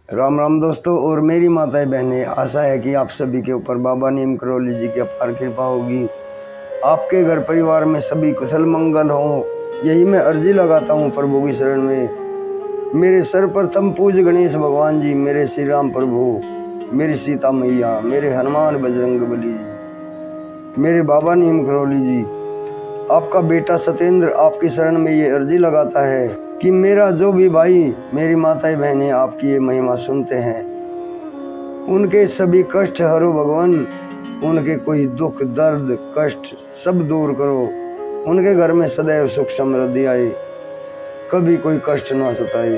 राम राम दोस्तों और मेरी माताएं बहनें, आशा है कि आप सभी के ऊपर बाबा नीम करौली जी की अपार कृपा होगी। आपके घर परिवार में सभी कुशल मंगल हो, यही मैं अर्जी लगाता हूँ प्रभु की शरण में। मेरे सर्वप्रथम पूज्य गणेश भगवान जी, मेरे श्री राम प्रभु, मेरी सीता मैया, मेरे हनुमान बजरंग बली जी, मेरे बाबा नीम करौली जी, आपका बेटा सत्येंद्र आपकी शरण में ये अर्जी लगाता है कि मेरा जो भी भाई, मेरी माताएं बहनें आपकी ये महिमा सुनते हैं, उनके सभी कष्ट हरो भगवान, उनके कोई दुख दर्द कष्ट सब दूर करो, उनके घर में सदैव सुख समृद्धि आए, कभी कोई कष्ट ना सताए,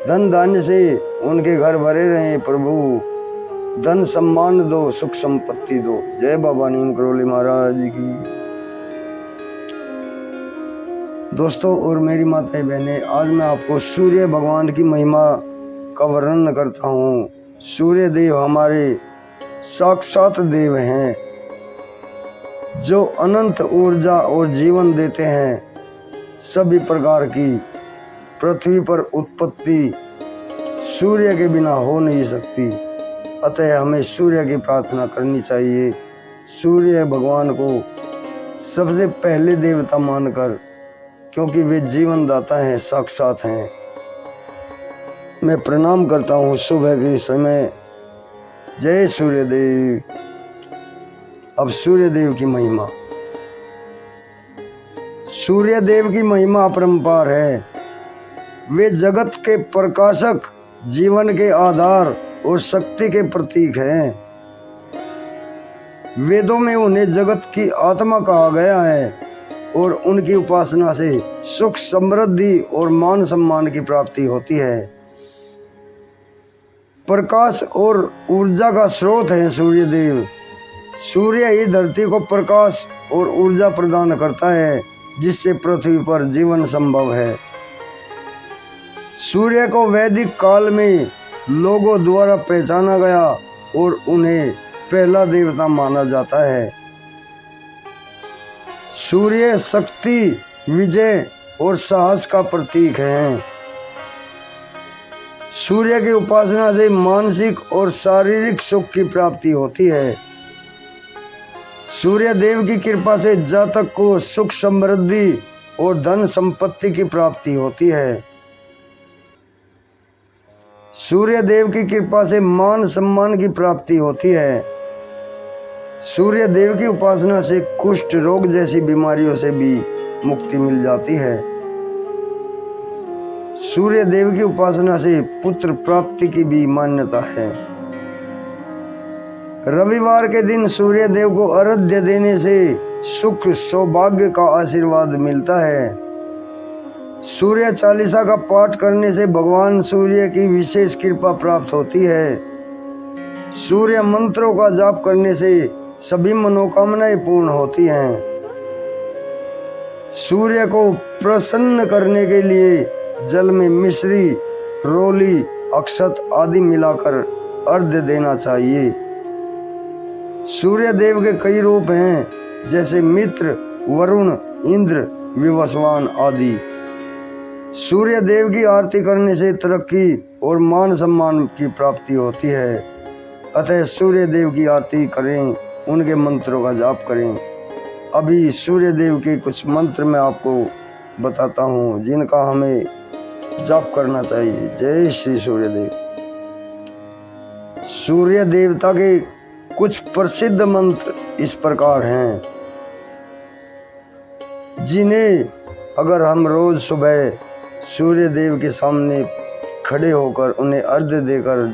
धन धान्य से उनके घर भरे रहे प्रभु, धन सम्मान दो, सुख संपत्ति दो। जय बाबा नीम करौली महाराज की। दोस्तों और मेरी माताएं बहनें, आज मैं आपको सूर्य भगवान की महिमा का वर्णन करता हूँ। सूर्य देव हमारे साक्षात देव हैं, जो अनंत ऊर्जा और जीवन देते हैं। सभी प्रकार की पृथ्वी पर उत्पत्ति सूर्य के बिना हो नहीं सकती, अतः हमें सूर्य की प्रार्थना करनी चाहिए। सूर्य भगवान को सबसे पहले देवता मानकर, क्योंकि वे जीवन दाता हैं, साक्षात हैं, मैं प्रणाम करता हूँ सुबह के समय। जय सूर्यदेव। अब सूर्यदेव की महिमा। सूर्यदेव की महिमा अपरंपार है। वे जगत के प्रकाशक, जीवन के आधार और शक्ति के प्रतीक हैं। वेदों में उन्हें जगत की आत्मा कहा गया है और उनकी उपासना से सुख समृद्धि और मान सम्मान की प्राप्ति होती है। प्रकाश और ऊर्जा का स्रोत है सूर्यदेव। सूर्य ही धरती को प्रकाश और ऊर्जा प्रदान करता है, जिससे पृथ्वी पर जीवन संभव है। सूर्य को वैदिक काल में लोगों द्वारा पहचाना गया और उन्हें पहला देवता माना जाता है। सूर्य शक्ति, विजय और साहस का प्रतीक है। सूर्य की उपासना से मानसिक और शारीरिक सुख की प्राप्ति होती है। सूर्य देव की कृपा से जातक को सुख समृद्धि और धन संपत्ति की प्राप्ति होती है। सूर्य देव की कृपा से मान सम्मान की प्राप्ति होती है। सूर्य देव की उपासना से कुष्ठ रोग जैसी बीमारियों से भी मुक्ति मिल जाती है। सूर्य देव की उपासना से पुत्र प्राप्ति की भी मान्यता है। रविवार के दिन सूर्य देव को अर्घ्य देने से सुख सौभाग्य का आशीर्वाद मिलता है। सूर्य चालीसा का पाठ करने से भगवान सूर्य की विशेष कृपा प्राप्त होती है। सूर्य मंत्रों का जाप करने से सभी मनोकामनाएं पूर्ण होती हैं। सूर्य को प्रसन्न करने के लिए जल में मिश्री, रोली, अक्षत आदि मिलाकर अर्घ्य देना चाहिए। सूर्य देव के कई रूप हैं, जैसे मित्र, वरुण, इंद्र, विवस्वान आदि। सूर्य देव की आरती करने से तरक्की और मान सम्मान की प्राप्ति होती है, अतः सूर्य देव की आरती करें, उनके मंत्रों का जाप करें। अभी सूर्य देव के कुछ मंत्र मैं आपको बताता हूँ, जिनका हमें जाप करना चाहिए। जय श्री सूर्यदेव। सूर्य देवता के कुछ प्रसिद्ध मंत्र इस प्रकार हैं, जिन्हें अगर हम रोज सुबह सूर्य देव के सामने खड़े होकर उन्हें अर्घ्य देकर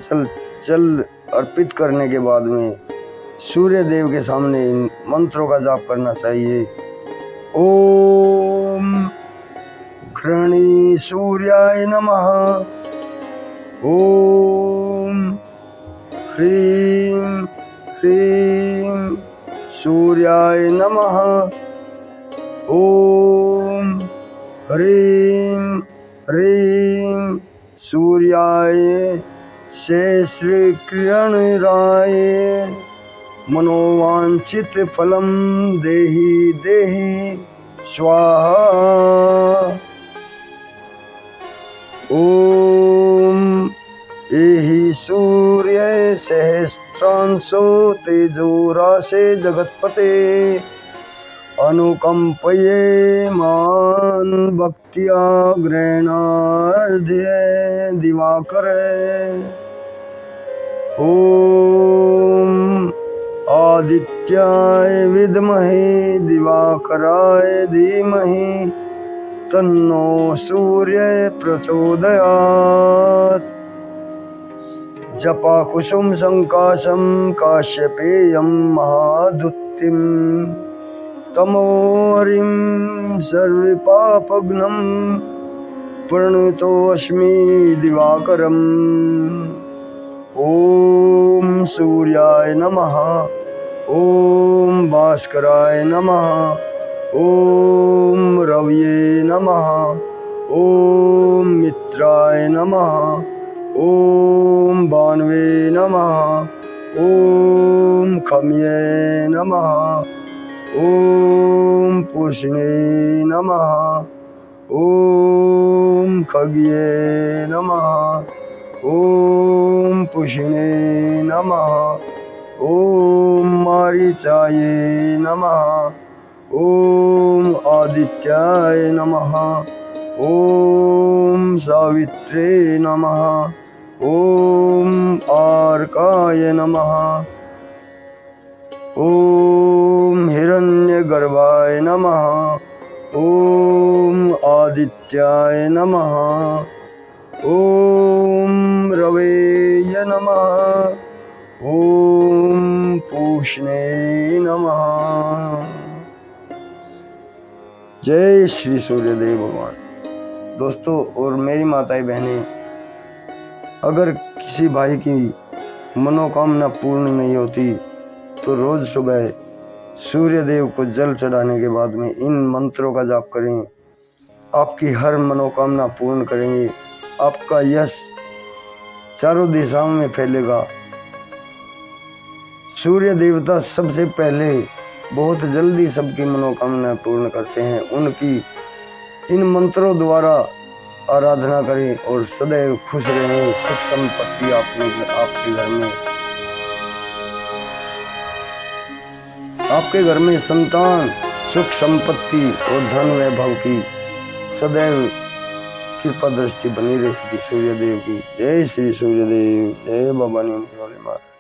जल अर्पित करने के बाद में सूर्य देव के सामने इन मंत्रों का जाप करना चाहिए। ओम घृणी सूर्याय नमः। ओम ह्रीं ह्रीं सूर्याय नमः। ओम ह्रीं ह्रीं सूर्याय से श्री किरणराय मनोवांछित फलम देहि देहि स्वाहा। ओम एहि ही सूर्य सहस्त्रांशो तेजोराशे जगत्पते अनुकंपये मान भक्त्या गृह्णार्ध्य दिवाकर। ओम आदित्याय विद्महे दिवाकराय धीमहि तन्नो सूर्य प्रचोदयात्। जपा कुसुम संकाशम काश्यपेयं महादुत्तिम तमोहरिं सर्वपापघ्नं प्रणतोऽस्मि दिवाकरम्। ओम सूर्याय नमः, ओम भास्कराय नमः, ओम रवये नमः, ओम मित्राय नमः, ओम भानवे नमः, ओम खम्ये नमः, ओम पुष्णे नमः, ओम खग्ये नमः, ओम पुष्णे नमः, ओम मारीचाय नमः, ओम आदित्याय नमः, ओम सावित्रे नमः, ओम आर्काय नमः, ओम हिरण्यगर्भाय नमः, ओम आदित्याय नमः, ओम रवेय नमः, ओम पूष्णे नमः। जय श्री सूर्यदेव भगवान। दोस्तों और मेरी माताएं बहनें, अगर किसी भाई की मनोकामना पूर्ण नहीं होती तो रोज सुबह सूर्यदेव को जल चढ़ाने के बाद में इन मंत्रों का जाप करें। आपकी हर मनोकामना पूर्ण करेंगे। आपका यश चारों दिशाओं में फैलेगा। सूर्य देवता सबसे पहले बहुत जल्दी सबकी मनोकामना पूर्ण करते हैं। उनकी इन मंत्रों द्वारा आराधना करें और सदैव खुश रहें। सुख संपत्ति आपके घर में संतान, सुख संपत्ति और धन वैभव की सदैव कृपा दृष्टि बनी रहेगी सूर्यदेव की। जय श्री सूर्यदेव, जय बाबा नीम वाले महाराज।